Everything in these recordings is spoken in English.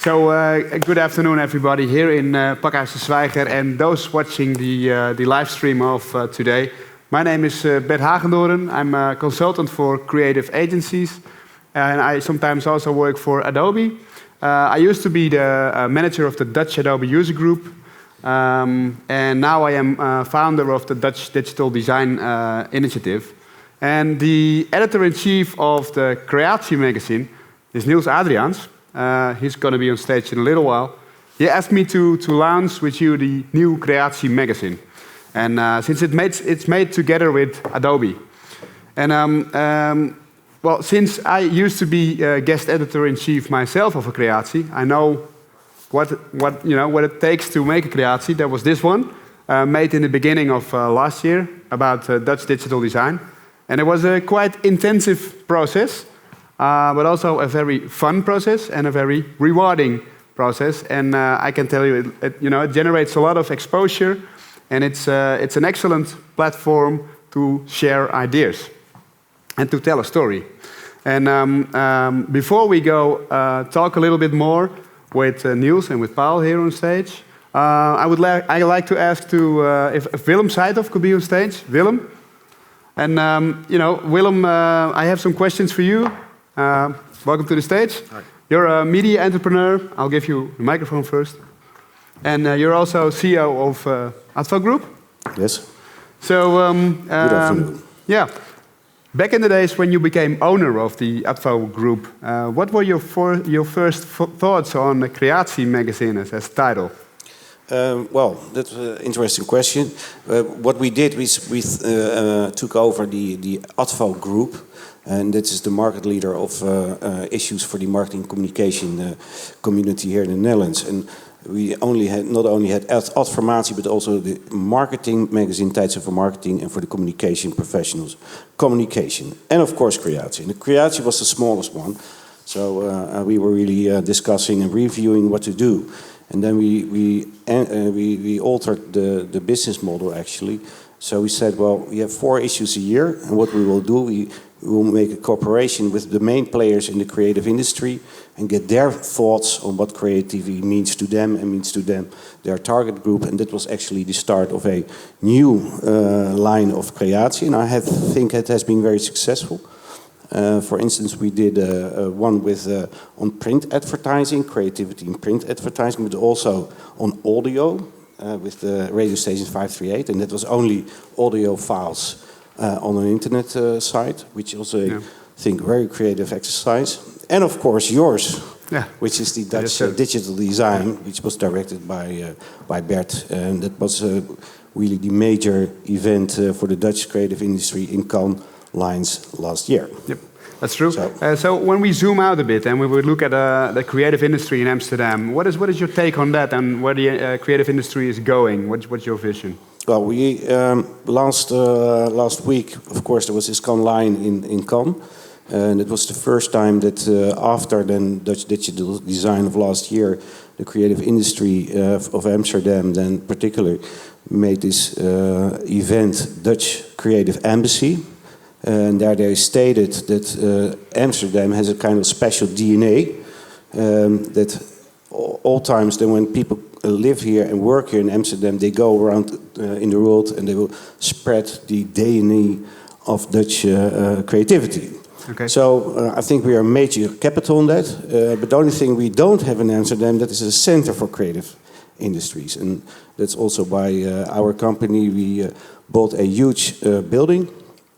Good afternoon, everybody here in Pakhuis de Zwijger and those watching the live stream of today. My name is Bert Hagendoren. I'm a consultant for creative agencies, and I sometimes also work for Adobe. I used to be the manager of the Dutch Adobe user group, and now I am founder of the Dutch Digital Design Initiative. And the editor-in-chief of the Creatie Magazine is Nils Adriaans. He's going to be on stage in a little while. He asked me to launch with you the new Creatie Magazine. And since it's made together with Adobe. And well, since I used to be guest editor-in-chief myself of a Creatie, I know what it takes to make a Creatie. There was this one, made in the beginning of last year, about Dutch digital design. And it was a quite intensive process, but also a very fun process and a very rewarding process. And I can tell you, it generates a lot of exposure, and it's an excellent platform to share ideas and to tell a story. And before we go talk a little bit more with Niels and with Paul here on stage, I'd like to ask if Willem Seidhoff could be on stage. Willem? And Willem, I have some questions for you. Welcome to the stage. Hi. You're a media entrepreneur. I'll give you the microphone first. And you're also CEO of Advo Group. Yes. So, Good afternoon. Yeah. Back in the days when you became owner of the Advo Group, what were your first thoughts on the Creatie Magazine as title? Well, that's an interesting question. What we did was we took over the Advo Group, and that is the market leader of issues for the marketing communication community here in the Netherlands. And we not only had Adformatie, but also the marketing magazine Tijdens for marketing and for the communication professionals. Communication, and of course Creatie. And the Creatie was the smallest one, so we were really discussing and reviewing what to do. And then we altered the business model actually. So we said, well, we have 4 issues a year, and what we will do, we will make a cooperation with the main players in the creative industry and get their thoughts on what creativity means to them and means to them, their target group. And that was actually the start of a new line of Creatie, and I think it has been very successful. For instance, we did one with on print advertising, creativity in print advertising, but also on audio with the radio station 538, and that was only audio files on an internet site, which also, I think, very creative exercise. And of course yours, which is the Dutch digital design, which was directed by Bert, and that was really the major event for the Dutch creative industry in Cannes Lines last year. Yep, that's true. So when we zoom out a bit and we would look at the creative industry in Amsterdam, what is your take on that and where the creative industry is going? What's your vision? Well, we last week, of course, there was this Cannes Line in Cannes, and it was the first time that after the Dutch digital design of last year, the creative industry of Amsterdam, then particularly, made this event Dutch Creative Embassy. And there they stated that Amsterdam has a kind of special DNA, that all times then when people live here and work here in Amsterdam, they go around in the world and they will spread the DNA of Dutch creativity. Okay. So I think we are a major capital on that, but the only thing we don't have in Amsterdam, that is a center for creative industries. And that's also why our company, we bought a huge building,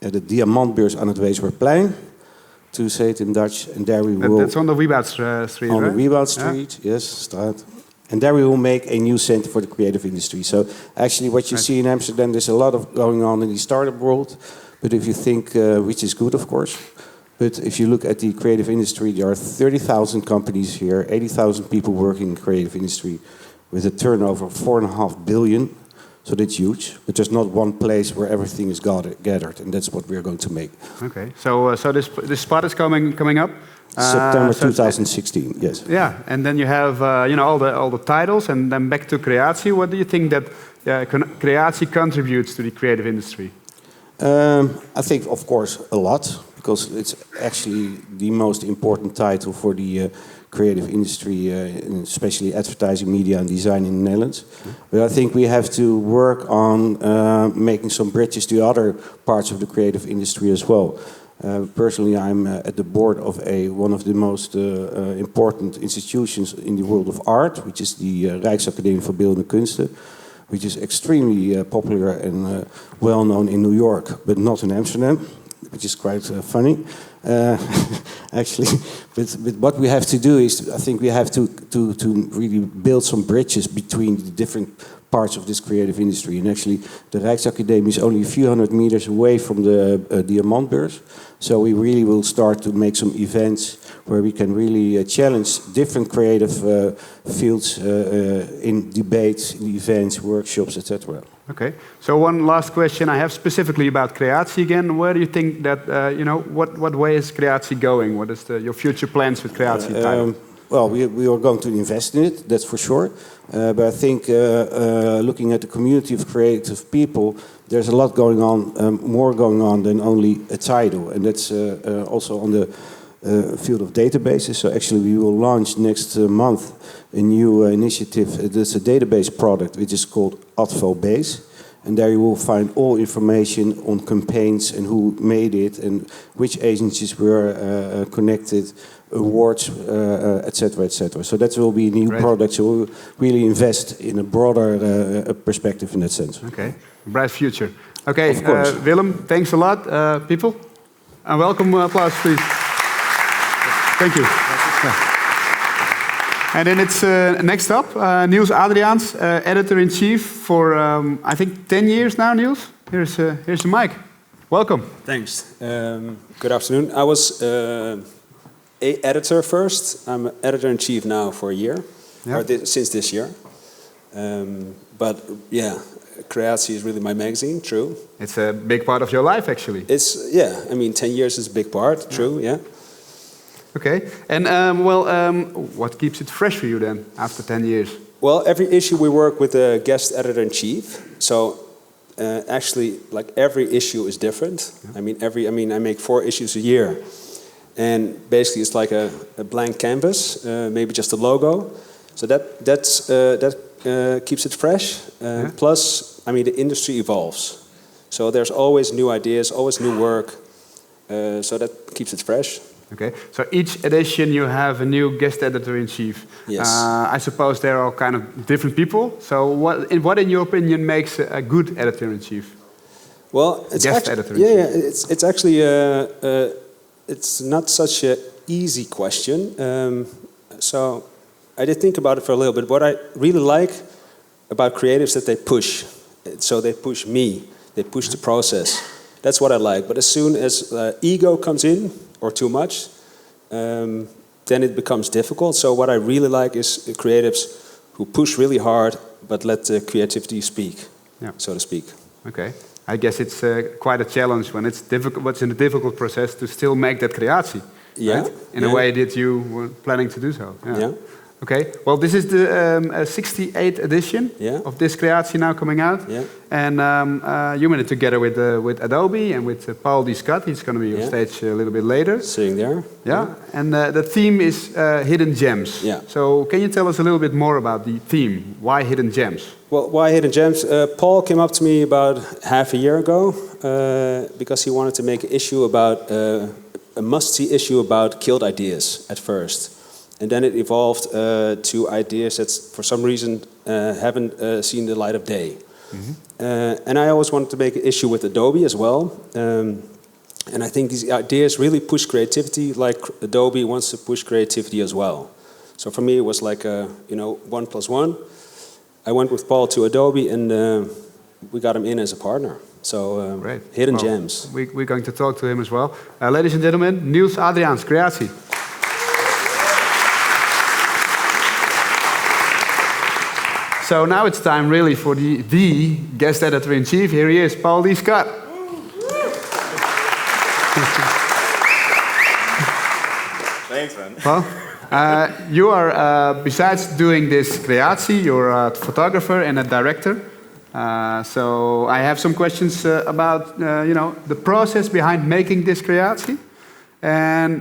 the Diamantbeurs aan het Weesperplein, to say it in Dutch, and there we will... That's on the Wieboud Street, on right? the Wieboud Street, yes, straat. And there we will make a new center for the creative industry. So actually what you see in Amsterdam, there's a lot of going on in the startup world, but if you think, which is good of course, but if you look at the creative industry, there are 30,000 companies here, 80,000 people working in the creative industry with a turnover of 4.5 billion. So that's huge, but there's not one place where everything is gathered, and that's what we're going to make. Okay, so this spot is coming up. September 2016, yes. Yeah, and then you have all the titles, and then back to Creatie. What do you think that Creatie contributes to the creative industry? I think, of course, a lot, because it's actually the most important title for the creative industry, especially advertising, media and design in the Netherlands. But I think we have to work on making some bridges to other parts of the creative industry as well. Personally, I'm at the board of one of the most important institutions in the world of art, which is the Rijksacademie voor Beeldende Kunsten, which is extremely popular and well known in New York, but not in Amsterdam, which is quite funny, actually. But what we have to do is, I think we have to really build some bridges between the different parts of this creative industry. And actually, the Rijksacademie is only a few hundred meters away from the Diamantbeurs. So we really will start to make some events where we can really challenge different creative fields in debates, in events, workshops, etc. Okay. So one last question I have specifically about Creatie again. Where do you think that, what way is Creatie going? What is your future plans with Creatie? Well, we are going to invest in it, that's for sure. But I think looking at the community of creative people, there's a lot going on, more going on than only a title. And that's also on the field of databases. So actually we will launch next month a new initiative. It's a database product which is called Advo Base. And there you will find all information on campaigns and who made it and which agencies were connected, awards, etc., etc. So that will be a new product. So we'll really invest in a broader perspective in that sense. Okay, bright future. Okay, of course. Willem, thanks a lot, people. And welcome, applause, please. Thank you. Yeah. And then it's next up, Nils Adriaans, editor-in-chief for, I think, 10 years now, Nils. Here's the mic. Welcome. Thanks. Good afternoon. I was a editor first. I'm editor-in-chief now for a year, since this year. But yeah, Creatie is really my magazine, true. It's a big part of your life, actually. I mean, 10 years is a big part, true, yeah. Okay, and what keeps it fresh for you then, after 10 years? Well, every issue we work with a guest editor-in-chief. So actually, like every issue is different. Yeah. I make 4 issues a year. And basically it's like a blank canvas, maybe just a logo. So that keeps it fresh. Plus, the industry evolves. So there's always new ideas, always new work. So that keeps it fresh. Okay, so each edition you have a new guest editor-in-chief. Yes. I suppose they're all kind of different people. So what in your opinion makes a good editor-in-chief? Well, it's editor-in-chief. It's actually it's not such an easy question. So I did think about it for a little bit. What I really like about creatives that they push. So they push me. They push the process. That's what I like. But as soon as ego comes in, or too much, then it becomes difficult. So what I really like is creatives who push really hard, but let the creativity speak, so to speak. Okay. I guess it's quite a challenge when it's difficult. What's in a difficult process to still make that Creatie, right? In a way that you were planning to do so. Yeah. Okay. Well, this is the 68th edition of this Creatie now coming out, and you made it together with Adobe and with Paul D. Scott. He's going to be on stage a little bit later. Sitting there. Yeah. And the theme is hidden gems. Yeah. So can you tell us a little bit more about the theme? Why hidden gems? Well, why hidden gems? Paul came up to me about half a year ago because he wanted to make an issue about a must-see issue about killed ideas at first. And then it evolved to ideas that, for some reason, haven't seen the light of day. Mm-hmm. And I always wanted to make an issue with Adobe as well. And I think these ideas really push creativity, like Adobe wants to push creativity as well. So for me, it was like 1 + 1. I went with Paul to Adobe, and we got him in as a partner. So hidden gems. We're going to talk to him as well. Ladies and gentlemen, Nils Adriaans, Creatie. So now it's time really for the guest editor-in-chief. Here he is, Paul D. Scott. Thanks, man. Well, you are, besides doing this Creatie, you're a photographer and a director. So I have some questions about, the process behind making this Creatie. and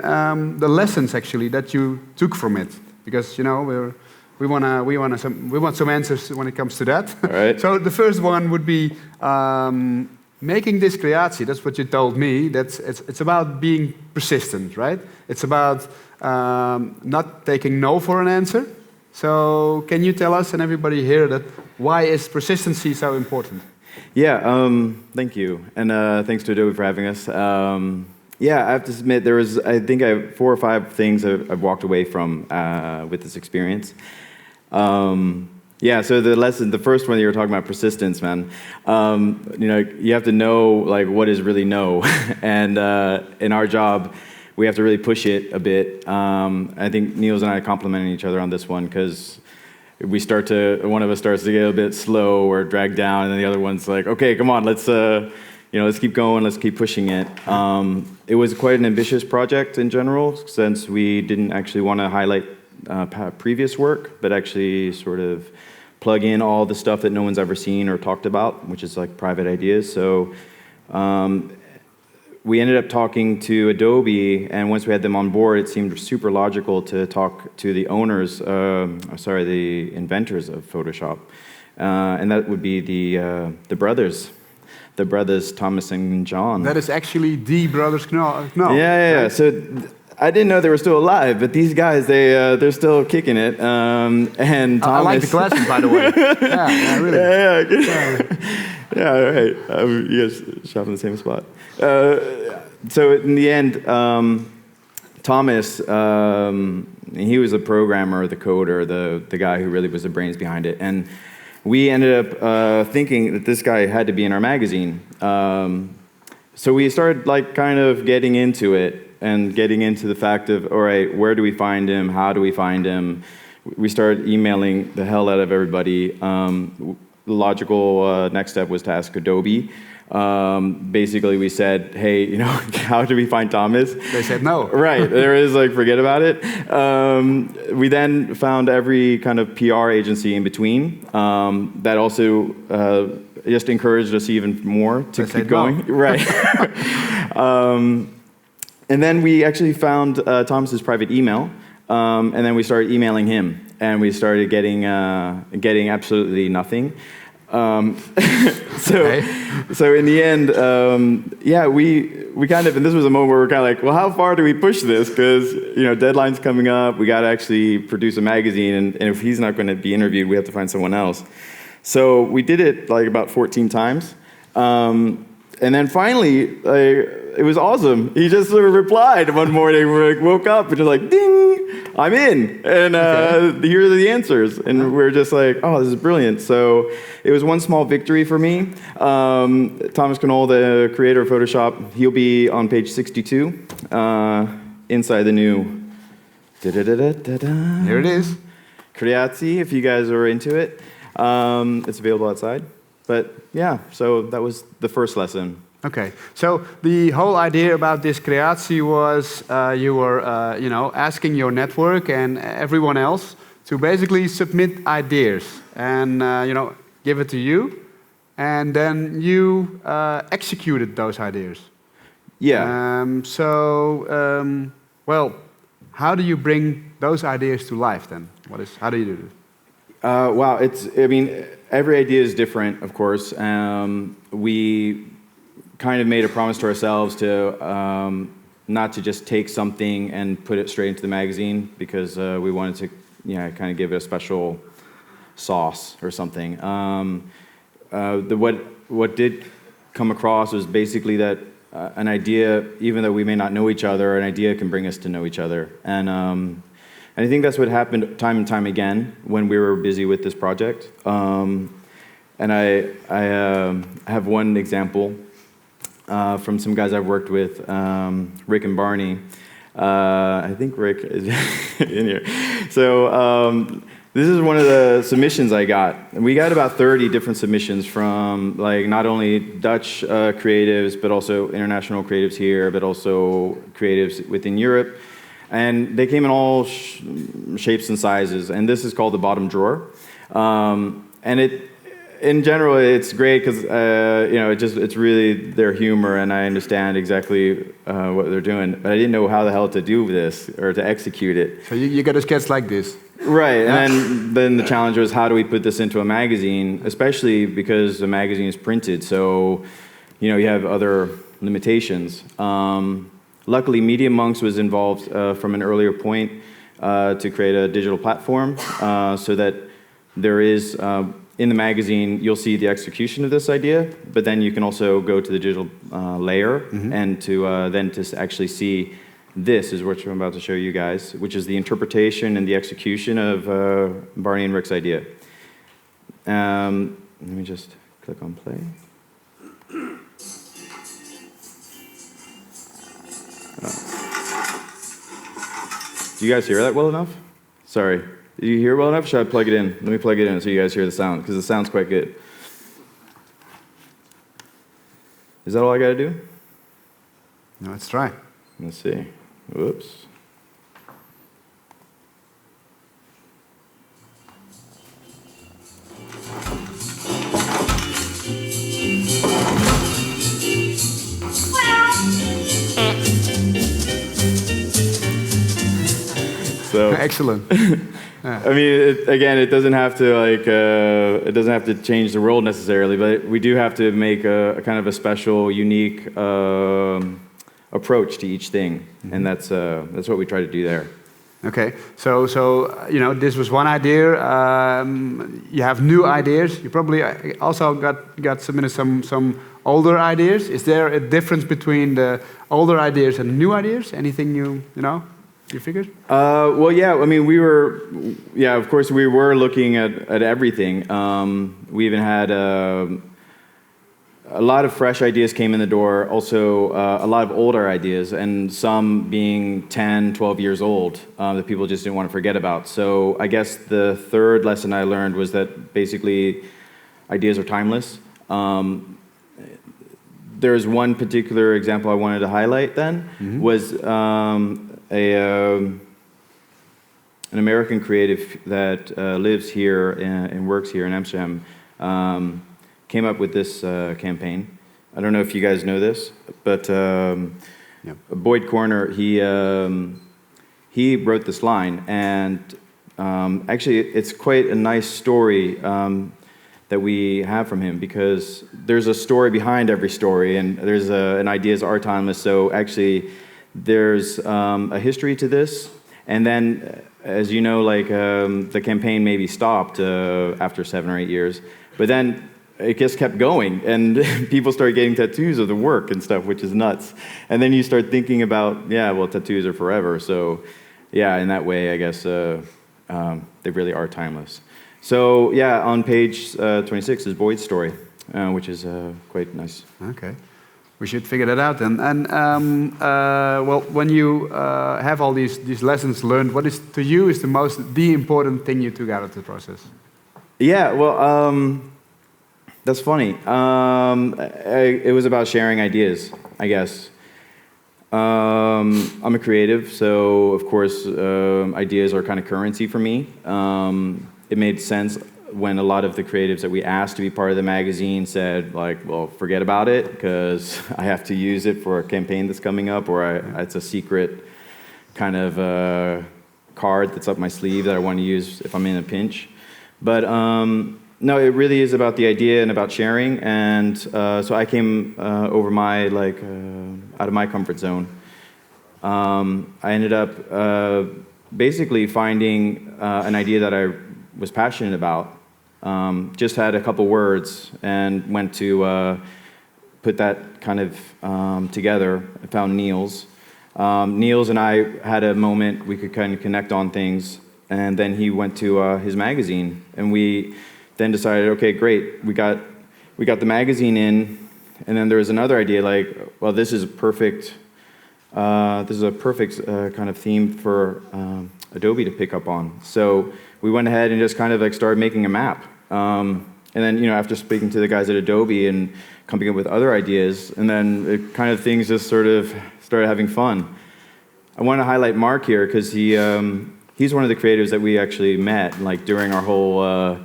the lessons actually that you took from it, because we want some answers when it comes to that. All right. So the first one would be making this creatie. That's what you told me. It's about being persistent, right? It's about not taking no for an answer. So can you tell us and everybody here that why is persistency so important? Yeah, thank you. And thanks to Adobe for having us. Yeah, I have to admit, I think I have 4 or 5 things I've walked away from with this experience. Yeah, so the first one you were talking about, persistence, man. You have to know like what is really no, and in our job, we have to really push it a bit. I think Nils and I are complimenting each other on this one because one of us starts to get a bit slow or dragged down, and then the other one's like, okay, come on, let's keep going, let's keep pushing it. It was quite an ambitious project in general, since we didn't actually want to highlight previous work, but actually sort of plug in all the stuff that no one's ever seen or talked about, which is like private ideas. So we ended up talking to Adobe, and once we had them on board, it seemed super logical to talk to the the inventors of Photoshop, and that would be the brothers. The brothers Thomas and John. That is actually the brothers Knol. Yeah. Right? So I didn't know they were still alive, but these guys, they're still kicking it. And Thomas, I like the glasses, by the way. Yeah, really. Yeah, right. You guys shop in the same spot. So in the end, Thomas, he was the programmer, the coder, the guy who really was the brains behind it, and we ended up thinking that this guy had to be in our magazine. So we started like kind of getting into it and getting into the fact of, all right, where do we find him? How do we find him? We started emailing the hell out of everybody. The logical next step was to ask Adobe. Basically, we said, hey, how do we find Thomas? They said no. Right. There is like, forget about it. We then found every kind of PR agency in between that also just encouraged us even more to keep going. No. Right. And then we actually found Thomas's private email, and then we started emailing him, and we started getting absolutely nothing. So in the end, we kind of, and this was a moment where we're kind of like, well, how far do we push this? Because deadline's coming up, we got to actually produce a magazine, and if he's not going to be interviewed, we have to find someone else. So we did it like about 14 times, and then finally, it was awesome. He just sort of replied one morning. We woke up and just like, ding, I'm in. And here are the answers. And we're just like, oh, this is brilliant. So it was one small victory for me. Thomas Knoll, the creator of Photoshop, he'll be on page 62, inside the new. Here it is. Creatie, if you guys are into it. It's available outside. But yeah, so that was the first lesson. Okay, so the whole idea about this creatie was you were, asking your network and everyone else to basically submit ideas and, give it to you, and then you executed those ideas. Yeah. Well, how do you bring those ideas to life then? How do you do this? Wow, every idea is different, of course. We kind of made a promise to ourselves to not to just take something and put it straight into the magazine, because we wanted to kind of give it a special sauce or something. What did come across was basically that an idea, even though we may not know each other, an idea can bring us to know each other. And I think that's what happened time and time again when we were busy with this project. And I have one example from some guys I've worked with, Rick and Barney. I think Rick is in here. So this is one of the submissions I got. And we got about 30 different submissions from like not only Dutch creatives, but also international creatives here, but also creatives within Europe. And they came in all shapes and sizes. And this is called the bottom drawer. And in general, it's great because it's really their humor, and I understand exactly what they're doing. But I didn't know how the hell to do this or to execute it. So you got a sketch like this. Right, and then the challenge was how do we put this into a magazine, especially because the magazine is printed, so you have other limitations. Luckily, Media Monks was involved from an earlier point to create a digital platform so that there is, in the magazine, you'll see the execution of this idea, but then you can also go to the digital layer and to actually see this is what I'm about to show you guys, which is the interpretation and the execution of Barney and Rick's idea. Let me just click on play. Do you guys hear that well enough? Sorry. Did you hear well enough? Should I plug it in? Let me plug it in so you guys hear the sound, because it sounds quite good. Is that all I got to do? No, let's try. Let's see. Whoops. So Excellent. I mean, it doesn't have to change the world necessarily, but we do have to make a kind of a special, unique approach to each thing, and that's what we try to do there. Okay, so this was one idea. You have new ideas. You probably also got submitted some older ideas. Is there a difference between the older ideas and new ideas? Anything you figured? Well, yeah. I mean, of course, we were looking at everything. We even had a lot of fresh ideas came in the door, also a lot of older ideas, and some being 10, 12 years old that people just didn't want to forget about. So I guess the third lesson I learned was that basically ideas are timeless. There's one particular example I wanted to highlight then, was an American creative that lives here and works here in Amsterdam came up with this campaign. I don't know if you guys know this, but Boyd Corner, he wrote this line, and actually it's quite a nice story that we have from him, because there's a story behind every story, and there's an ideas are timeless, so actually there's a history to this. And then, as you know, the campaign maybe stopped after 7 or 8 years, but then it just kept going, and people started getting tattoos of the work and stuff, which is nuts. And then you start thinking about, tattoos are forever. So, in that way, I guess they really are timeless. So, on page 26 is Boyd's story, which is quite nice. Okay. We should figure that out then. And when you have all these lessons learned, what is to you is the important thing you took out of the process? Yeah, well, that's funny. It was about sharing ideas, I guess. I'm a creative, so of course ideas are kind of currency for me. It made sense when a lot of the creatives that we asked to be part of the magazine said, well, forget about it, because I have to use it for a campaign that's coming up, or it's a secret kind of card that's up my sleeve that I want to use if I'm in a pinch. But no, it really is about the idea and about sharing, and so I came over out of my comfort zone. I ended up basically finding an idea that I was passionate about. Just had a couple words and went to put that kind of together. I found Nils. Nils and I had a moment we could kind of connect on things, and then he went to his magazine, and we then decided, okay, great, we got the magazine in, and then there was another idea this is a perfect kind of theme for Adobe to pick up on. So we went ahead and just kind of started making a map. And then, after speaking to the guys at Adobe and coming up with other ideas, and then things just sort of started having fun. I want to highlight Mark here, because he's one of the creatives that we actually met, during our whole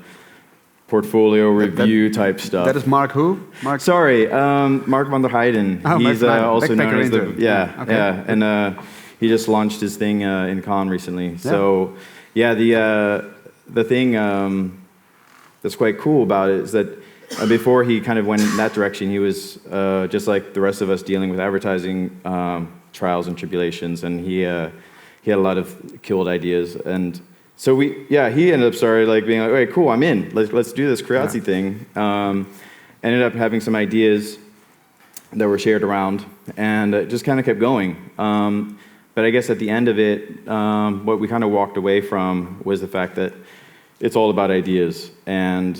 portfolio review type stuff. That is Mark who? Mark. Sorry, Mark van der Heijden. Oh, He's also known as the intern. Okay. yeah, and he just launched his thing in Cannes recently. So yeah, the thing that's quite cool about it is that before he kind of went in that direction, he was just like the rest of us dealing with advertising trials and tribulations, and he had a lot of killed ideas. And so he ended up being like, "Okay, cool, I'm in. Let's do this Creatie thing." Ended up having some ideas that were shared around, and it just kind of kept going. But I guess at the end of it, what we kind of walked away from was the fact that it's all about ideas, and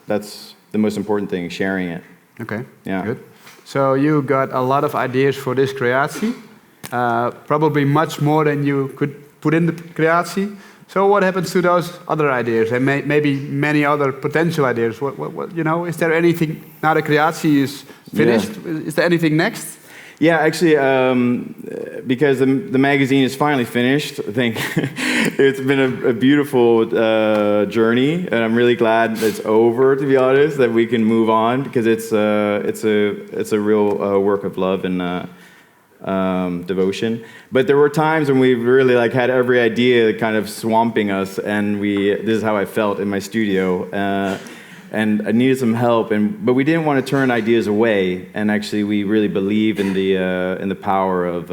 that's the most important thing, sharing it. Okay, Yeah. good. So you got a lot of ideas for this Creatie, probably much more than you could put in the Creatie. So what happens to those other ideas, and maybe many other potential ideas? What is there anything, now the Creatie is finished, is there anything next? Yeah, actually, because the magazine is finally finished, I think it's been a beautiful journey, and I'm really glad it's over, to be honest, that we can move on, because it's a real work of love and devotion. But there were times when we really had every idea kind of swamping us, and this is how I felt in my studio. And I needed some help, but we didn't want to turn ideas away. And actually, we really believe in the power of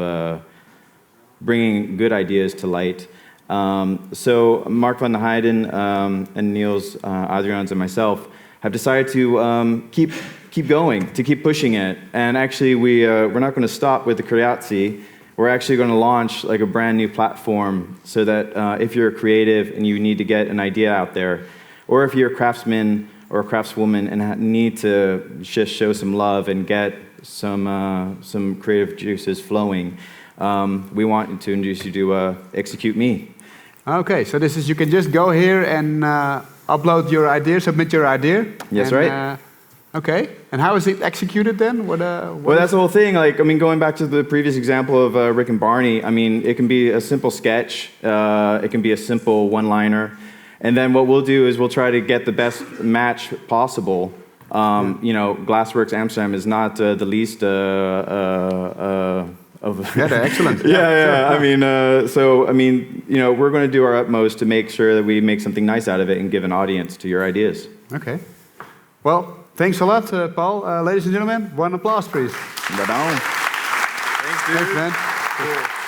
bringing good ideas to light. So Mark van der Heijden and Nils Adriaans and myself have decided to keep going, to keep pushing it. And actually, we're not going to stop with the Creatie. We're actually going to launch a brand new platform, so that if you're a creative and you need to get an idea out there, or if you're a craftsman or a craftswoman and need to just show some love and get some creative juices flowing, we want to introduce you to Execute Me. Okay, so this is, you can just go here and upload your idea, submit your idea. Yes, right. Okay, and how is it executed then? Well, that's the whole thing. Going back to the previous example of Rick and Barney, it can be a simple sketch, it can be a simple one-liner. And then what we'll do is we'll try to get the best match possible. Glassworks Amsterdam is not the least of... Yeah, they're excellent. Yeah. We're going to do our utmost to make sure that we make something nice out of it and give an audience to your ideas. Okay. Well, thanks a lot, Paul. Ladies and gentlemen, one applause, please. Thanks, dude. Thanks, man. Cool.